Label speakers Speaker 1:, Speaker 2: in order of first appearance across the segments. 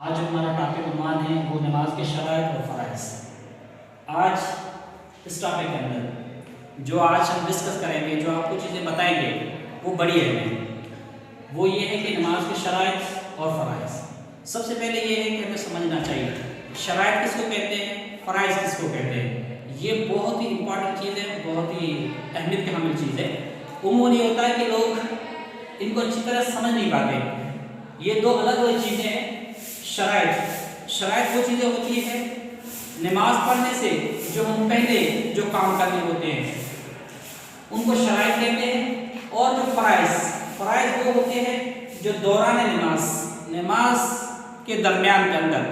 Speaker 1: آج ہمارا ٹاپک عنوان ہے وہ نماز کے شرائط اور فرائض۔ آج اس ٹاپک کے اندر جو آج ہم ڈسکس کریں گے، جو آپ کو چیزیں بتائیں گے، وہ بڑی اہم ہیں۔ وہ یہ ہے کہ نماز کے شرائط اور فرائض۔ سب سے پہلے یہ ہے کہ ہمیں سمجھنا چاہیے شرائط کس کو کہتے ہیں، فرائض کس کو کہتے ہیں۔ یہ بہت ہی امپورٹنٹ چیز ہے، بہت ہی اہمیت کی حامل چیز ہے۔ عموماً یہ ہوتا ہے کہ لوگ ان کو اچھی طرح سمجھ نہیں پاتے۔ یہ دو الگ الگ چیزیں ہیں۔ شرائط وہ چیزیں ہوتی ہیں نماز پڑھنے سے جو ہم پہلے جو کام کرنے ہوتے ہیں ان کو شرائط کہتے ہیں، اور جو فرائض وہ ہوتے ہیں جو دوران نماز کے درمیان کے اندر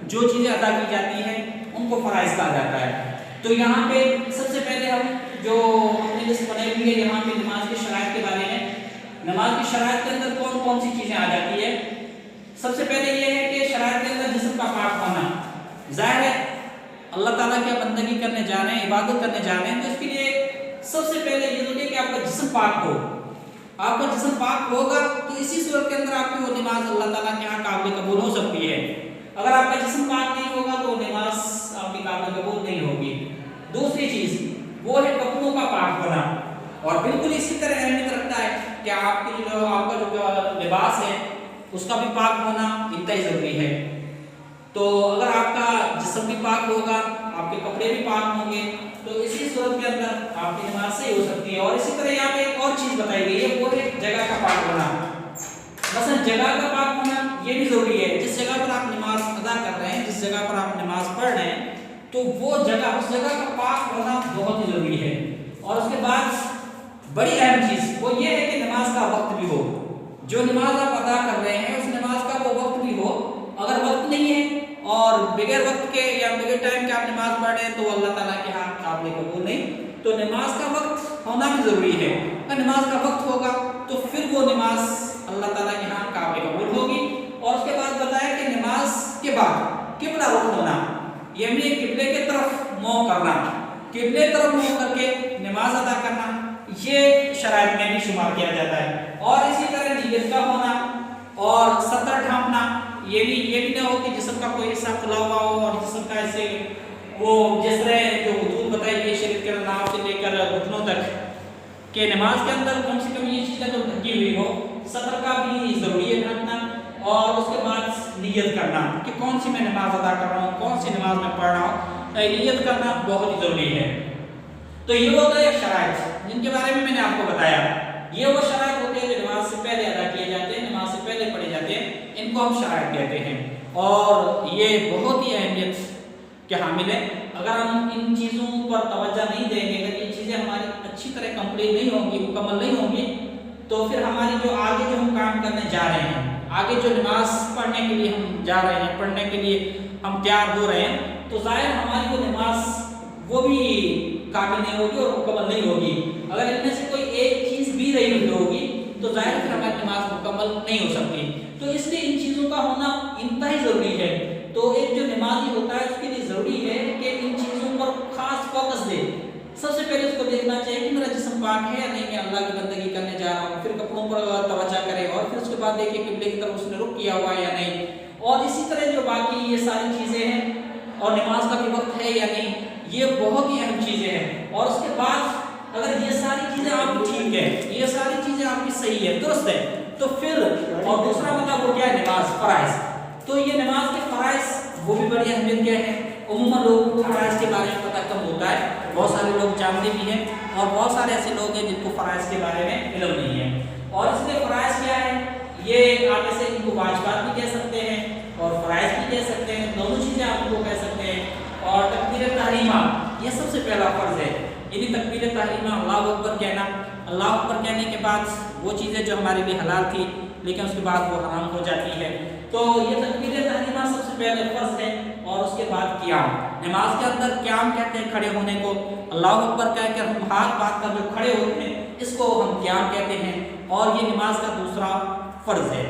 Speaker 1: جو چیزیں ادا کی جاتی ہیں ان کو فرائض کہا جاتا ہے۔ تو یہاں پہ سب سے پہلے ہم نے لسٹ بنائی ہوئی ہے یہاں پہ نماز کی شرائط کے بارے میں۔ نماز کی شرائط کے اندر کون کون سی چیزیں آ جاتی ہے؟ سب سے پہلے یہ ہے کہ شرائط کے اندر جسم کا پاک ہونا۔ ظاہر ہے اللہ تعالیٰ کی بندگی کرنے جا رہے ہیں، عبادت کرنے جا رہے ہیں، تو اس کے لیے سب سے پہلے یہ ضروری ہے کہ آپ کا جسم پاک ہو۔ آپ کا جسم پاک ہوگا تو اسی صورت کے اندر آپ کی وہ نماز اللہ تعالیٰ کے یہاں قابل قبول ہو سکتی ہے۔ اگر آپ کا جسم پاک نہیں ہوگا تو وہ نماز آپ کی قابل قبول نہیں ہوگی۔ دوسری چیز وہ ہے کپڑوں کا پاک ہونا، اور بالکل اسی طرح اہمیت رکھتا ہے کہ آپ کا جو لباس ہے اس کا بھی پاک ہونا انتہائی ضروری ہے۔ تو اگر آپ کا جسم بھی پاک ہوگا، آپ کے کپڑے بھی پاک ہوں گے، تو اسی صورت کے اندر آپ کی نماز صحیح ہو سکتی ہے۔ اور اسی طرح یہاں پہ ایک اور چیز بتائی گئی ہے، وہ ہے جگہ کا پاک ہونا۔ مثلا جگہ کا پاک ہونا یہ بھی ضروری ہے۔ جس جگہ پر آپ نماز ادا کر رہے ہیں، جس جگہ پر آپ نماز پڑھ رہے ہیں، تو وہ جگہ، اس جگہ کا پاک ہونا بہت ہی ضروری ہے۔ اور اس کے بعد بڑی اہم چیز وہ یہ ہے کہ نماز کا وقت بھی ہو۔ جو نماز آپ ادا کر رہے ہیں اس نماز کا وہ وقت بھی ہو۔ اگر وقت نہیں ہے اور بغیر وقت کے یا بغیر ٹائم کے آپ نماز پڑھ رہے ہیں تو اللہ تعالیٰ کے ہاں قابل قبول نہیں۔ تو نماز کا وقت ہونا بھی ضروری ہے۔ اگر نماز کا وقت ہوگا تو پھر وہ نماز اللہ تعالیٰ کے ہاں قابل قبول ہوگی۔ اور اس کے بعد بتایا کہ نماز کے بعد قبلہ رخ ہونا، یعنی قبلے کی طرف منہ کرنا، قبلے کی طرف منہ کر کے نماز ادا کرنا، یہ شرائط میں بھی شمار کیا جاتا ہے۔ اور اسی طرح نیت کا ہونا اور سطر ڈھانپنا، یہ بھی نہ ہو کہ جسم کا کوئی حصہ کھلا ہوا ہو اور جسم کا ایسے وہ جس طرح جو حدود بتائی گئی شریعت کے نام سے لے کر گھٹنوں تک کہ نماز کے اندر کم سے کم یہ چیزیں تو ڈھکی ہوئی ہو۔ سطر کا بھی ضروری ہے ڈھانپنا، اور اس کے بعد نیت کرنا کہ کون سی میں نماز ادا کر رہا ہوں، کون سی نماز میں پڑھ رہا ہوں، نیت کرنا بہت ہی ضروری ہے۔ تو یہ ہوتا ہے شرائط جن کے بارے میں نے آپ کو بتایا۔ یہ وہ شرائط ہوتے ہیں جو نماز سے پہلے ادا کیے جاتے ہیں، نماز سے پہلے پڑھے جاتے ہیں، ان کو ہم شرائط کہتے ہیں۔ اور یہ بہت ہی اہمیت کے حامل ہے۔ اگر ہم ان چیزوں پر توجہ نہیں دیں گے، اگر یہ چیزیں ہماری اچھی طرح کمپلیٹ نہیں ہوں گی، مکمل نہیں ہوں گی، تو پھر ہماری جو آگے جو ہم کام کرنے جا رہے ہیں، آگے جو نماز پڑھنے کے لیے ہم جا رہے ہیں، پڑھنے کے لیے ہم تیار ہو رہے ہیں، تو ظاہر ہماری وہ نماز وہ بھی کامل نہیں ہوگی اور مکمل نہیں ہوگی۔ اگر ان میں سے کوئی ایک چیز بھی رہی ہوگی تو ظاہر پھر ہماری نماز مکمل نہیں ہو سکتی۔ تو اس لیے ان چیزوں کا ہونا انتہائی ضروری ہے۔ تو ایک جو نمازی ہوتا ہے اس کے لیے ضروری ہے کہ ان چیزوں پر خاص فوکس دے۔ سب سے پہلے اس کو دیکھنا چاہیے کہ میرا جسم پاک ہے یا نہیں، میں اللہ کی بندگی کرنے جا رہا ہوں، پھر کپڑوں پر توجہ کرے، اور پھر اس کے بعد دیکھے قبلے کی طرف اس نے رخ کیا ہوا ہے یا نہیں، اور اسی طرح جو باقی یہ ساری چیزیں ہیں، اور نماز کا بھی وقت ہے یا نہیں، یہ بہت ہی اہم چیزیں ہیں۔ اور اس کے بعد اگر یہ ساری چیزیں آپ کی ٹھیک ہے، یہ ساری چیزیں آپ کی صحیح ہے، درست ہے، تو پھر اور دوسرا مطلب وہ کیا ہے، نماز فرائض۔ تو یہ نماز کے فرائض وہ بھی بڑی اہمیت کیا ہے۔ عموماً لوگوں کو فرائض کے بارے میں پتہ کم ہوتا ہے، بہت سارے لوگ جانتے بھی ہیں، اور بہت سارے ایسے لوگ ہیں جن کو فرائض کے بارے میں علم نہیں ہے۔ اور اس کے فرائض کیا ہے، یہ آپ ایسے ان کو واجبات بھی کہہ سکتے ہیں اور فرائض بھی کہہ سکتے ہیں، دونوں چیزیں آپ ان کو کہہ سکتے ہیں۔ اور تکبیر تحریمہ یہ سب سے پہلا فرض ہے، یعنی تکبیر تحریمہ اللہ اکبر کہنا۔ اللہ اکبر کہنے کے بعد وہ چیزیں جو ہمارے لیے حلال تھی لیکن اس کے بعد وہ حرام ہو جاتی ہے، تو یہ تکبیر تحریمہ سب سے پہلے فرض ہے۔ اور اس کے بعد قیام، نماز کے اندر قیام کہتے ہیں کھڑے ہونے کو۔ اللہ اکبر کہہ کر ہم ہاتھ باندھ کر جو کھڑے ہوتے ہیں اس کو ہم قیام کہتے ہیں، اور یہ نماز کا دوسرا فرض ہے۔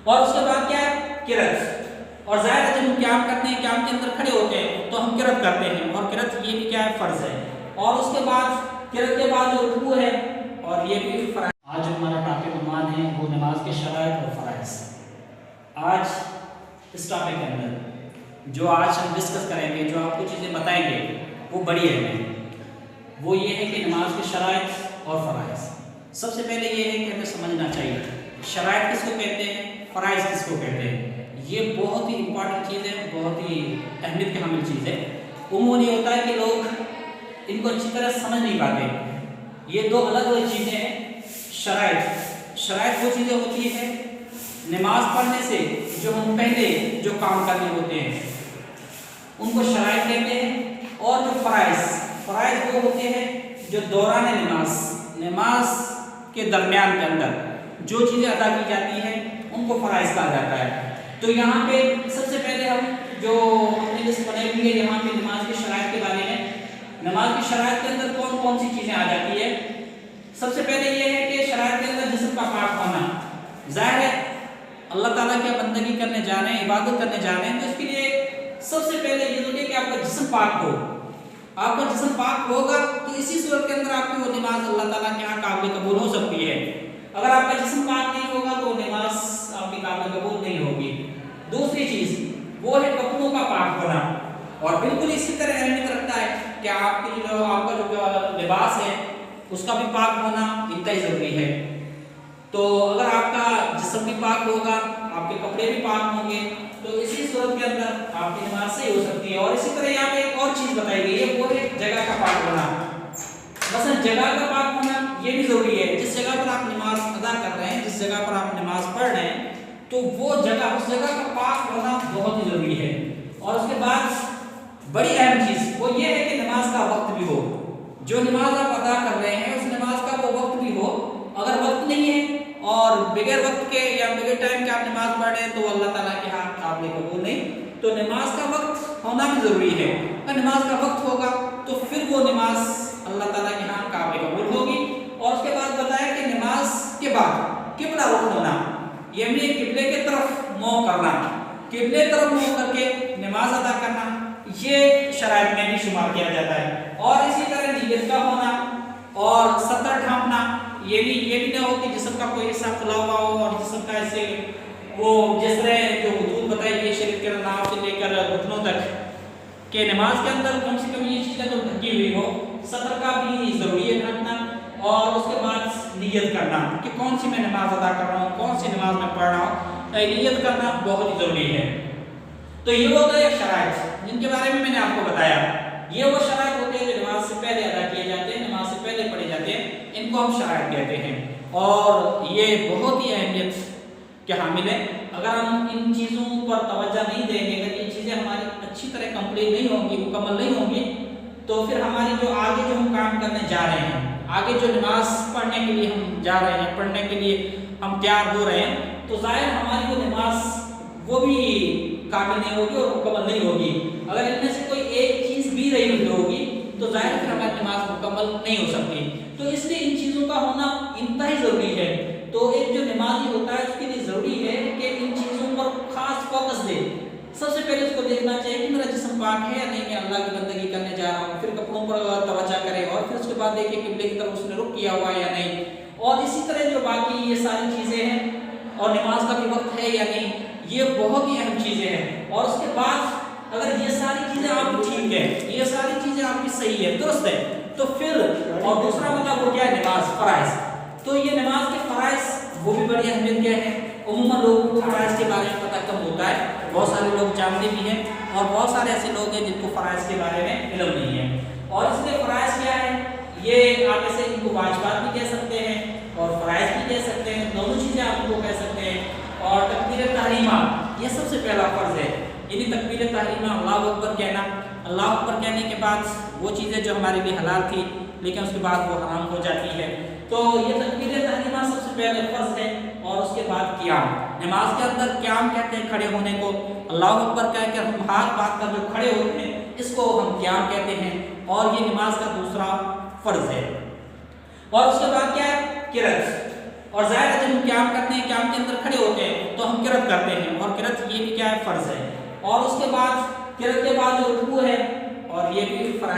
Speaker 1: اور اس کے بعد کیا ہے، قرات۔ اور ظاہر ہے جب ہم قیام کرتے ہیں، قیام کے اندر کھڑے ہوتے ہیں تو ہم قرات کرتے ہیں، اور قرات یہ بھی کیا ہے، فرض ہے۔ اور اس کے بعد قرات کے بعد جو رکوع ہے، اور یہ بھی فرض۔ آج ہمارا ٹاپک عنوان ہے وہ نماز کے شرائط اور فرائض۔ آج اس اس ٹاپک کے اندر جو آج ہم ڈسکس کریں گے، جو آپ کو چیزیں بتائیں گے، وہ بڑی اہم ہے۔ وہ یہ ہے کہ نماز کی شرائط اور فرائض۔ سب سے پہلے یہ ہے کہ ہمیں سمجھنا چاہیے شرائط کس کو کہتے ہیں، فرائض کس کو کہتے ہیں۔ یہ بہت ہی امپورٹنٹ چیز ہے، بہت ہی اہمیت کی حامل چیز ہے۔ عموماً یہ ہوتا ہے کہ لوگ ان کو اچھی طرح سمجھ نہیں پاتے۔ یہ دو الگ الگ چیزیں ہیں۔ شرائط وہ چیزیں ہوتی ہیں نماز پڑھنے سے جو ہم پہلے جو کام کرنے ہوتے ہیں ان کو شرائط کہتے ہیں، اور جو فرائض وہ ہوتے ہیں جو دوران نماز کے درمیان کے اندر جو چیزیں ادا کی جاتی ہیں ان کو فرائض کہا جاتا ہے۔ تو یہاں پہ سب سے پہلے ہم جو اپنی لسٹ بنائی ہوئی ہے یہاں پہ نماز کی شرائط کے بارے میں، نماز کی شرائط کے اندر کون کون سی چیزیں آ جاتی ہے۔ سب سے پہلے یہ ہے کہ شرائط کے اندر جسم کا پاک ہونا۔ ظاہر ہے اللہ تعالیٰ کی بندگی کرنے جا رہے ہیں، عبادت کرنے جا رہے ہیں، تو اس کے لیے سب سے پہلے یہ ضروری ہے کہ آپ کا جسم پاک ہو۔ آپ کا جسم پاک ہوگا تو اسی صورت کے اندر آپ کی وہ نماز اللہ تعالیٰ کے یہاں قابل قبول ہو سکتی ہے۔ اگر آپ کا جسم پاک نہیں ہوگا تو وہ نماز آپ کی قابل قبول نہیں ہوگی۔ دوسری چیز وہ ہے کپڑوں کا پاک ہونا، اور بالکل اسی طرح اہمیت رکھتا ہے کہ آپ کا جو لباس ہے اس کا بھی پاک ہونا انتہائی ضروری ہے۔ تو اگر آپ کا جسم بھی پاک ہوگا، آپ کے کپڑے بھی پاک ہوں گے، تو اسی صورت کے اندر آپ کی نماز صحیح ہو سکتی ہے۔ اور اسی طرح یہاں پہ ایک اور چیز بتائی گئی ہے، وہ ہے جگہ کا پاک ہونا۔ مثلا جگہ کا پاک ہونا یہ بھی ضروری ہے۔ جس جگہ پر آپ نماز ادا کر رہے ہیں، جس جگہ پر آپ نماز پڑھ رہے ہیں، تو وہ جگہ، اس جگہ کا پاک ہونا بہت ہی ضروری ہے۔ اور اس کے بعد بڑی اہم چیز وہ یہ ہے کہ نماز کا وقت بھی ہو۔ جو نماز آپ ادا کر رہے ہیں اس نماز کا وہ وقت بھی ہو۔ اگر وقت نہیں ہے اور بغیر وقت کے یا بغیر ٹائم کے آپ نماز پڑھ رہے ہیں تو اللہ تعالیٰ کے ہاں قابل قبول نہیں۔ تو نماز کا وقت ہونا بھی ضروری ہے۔ اگر نماز کا وقت ہوگا تو پھر وہ نماز اللہ تعالیٰ کے ہاں قابل قبول ہوگی۔ اور اس کے بعد بتایا کہ نماز کے بعد قبلہ رخ ہونا، یعنی قبلے کی طرف منہ کرنا، قبلے طرف منہ کر کے نماز ادا کرنا، یہ شرائط میں بھی شمار کیا جاتا ہے۔ اور اسی طرح نیت کا ہونا اور ستر ڈھانپنا، یہ بھی نہ ہو کہ جسم کا کوئی حصہ کھلا ہوا ہو اور جسم کا ایسے وہ جس طرح جو حدود بتائی گئی شریف کے نام سے لے کر گھٹنوں تک کہ نماز کے اندر کم سے کم یہ چیزیں تو ڈھکی ہوئی ہو۔ ستر کا بھی ضروری ہے ڈھانپنا، اور اس کے بعد نیت کرنا کہ کون سی میں نماز ادا کر رہا ہوں، کون سی نماز میں پڑھ رہا ہوں، نیت کرنا بہت ہی ضروری ہے۔ تو یہ ہوتا ہے شرائط جن کے بارے میں نے آپ کو بتایا۔ یہ وہ شرائط ہوتے ہیں جو نماز سے پہلے ادا کیے جاتے ہیں، نماز سے پہلے پڑھے جاتے ہیں، ان کو ہم شرائط کہتے ہیں۔ اور یہ بہت ہی اہمیت کے حامل ہے۔ اگر ہم ان چیزوں پر توجہ نہیں دیں گے، اگر یہ چیزیں ہماری اچھی طرح کمپلیٹ نہیں ہوں گی، مکمل نہیں ہوں گی، تو پھر ہماری جو آگے جو ہم کام کرنے جا رہے ہیں، آگے جو نماز پڑھنے کے لیے ہم جا رہے ہیں، پڑھنے کے لیے ہم تیار ہو رہے ہیں، تو ظاہر ہماری وہ نماز وہ بھی کامل نہیں ہوگی اور مکمل نہیں ہوگی۔ اگر ان میں سے کوئی ایک چیز بھی رہی ہوگی تو ظاہر پھر ہماری نماز مکمل نہیں ہو سکتی۔ تو اس لیے ان چیزوں کا ہونا انتہائی ضروری ہے۔ تو ایک جو نمازی ہوتا ہے اس کے لیے ضروری ہے کہ ان چیزوں پر خاص فوکس دے۔ سب سے پہلے اس کو دیکھنا چاہیے کہ میرا جسم پاک ہے یا نہیں، میں اللہ کی بندگی کرنے جا رہا ہوں، پھر کپڑوں پر توجہ کرے، اور پھر اس کے بعد دیکھے قبلے کی طرف اس نے رخ کیا ہوا ہے یا نہیں۔ اور اسی طرح جو باقی یہ ساری چیزیں ہیں، اور نماز کا بھی وقت ہے یا نہیں، یہ بہت ہی اہم چیزیں ہیں۔ اور اس کے بعد اگر یہ ساری چیزیں آپ کی ٹھیک ہے، یہ ساری چیزیں آپ کی صحیح ہے، درست ہے، تو پھر اور دوسرا مطلب وہ کیا ہے، نماز فرائض۔ تو یہ نماز کے فرائض وہ بھی بڑی اہمیت کے ہیں۔ عموماً لوگوں کو فرائض کے بارے میں پتہ کم ہوتا ہے، بہت سارے لوگ جانتے بھی ہیں، اور بہت سارے ایسے لوگ ہیں جن کو فرائض کے بارے میں علم نہیں ہے۔ اور اس لیے فرائض کیا ہے، یہ آپ ایسے ان کو واجبات بھی کہہ سکتے ہیں اور فرائض بھی کہہ سکتے ہیں، دونوں چیزیں آپ ان کو کہہ سکتے ہیں۔ اور تکبیر تحریمہ یہ سب سے پہلا فرض ہے، یعنی تکبیر تحریمہ اللہ اکبر کہنا۔ اللہ اکبر کہنے کے بعد وہ چیزیں جو ہمارے لیے حلال تھی لیکن اس کے بعد وہ حرام ہو جاتی ہے، تو یہ تکبیر تحریمہ سب سے پہلے فرض ہے۔ اور اس کے بعد قیام، نماز کے اندر قیام کہتے ہیں کھڑے ہونے کو۔ اللہ اکبر کہہ کر ہم ہاتھ باندھ کر جو کھڑے ہوتے ہیں اس کو ہم قیام کہتے ہیں، اور یہ نماز کا دوسرا فرض ہے۔ اور اس کے بعد کیا ہے، قرات۔ اور ظاہر ہے جب ہم قیام کرتے ہیں، قیام کے اندر کھڑے ہوتے ہیں تو ہم قرات کرتے ہیں، اور قرات یہ بھی کیا ہے، فرض ہے۔ اور اس کے بعد قرات کے بعد جو رکوع ہے، اور یہ بھی فرض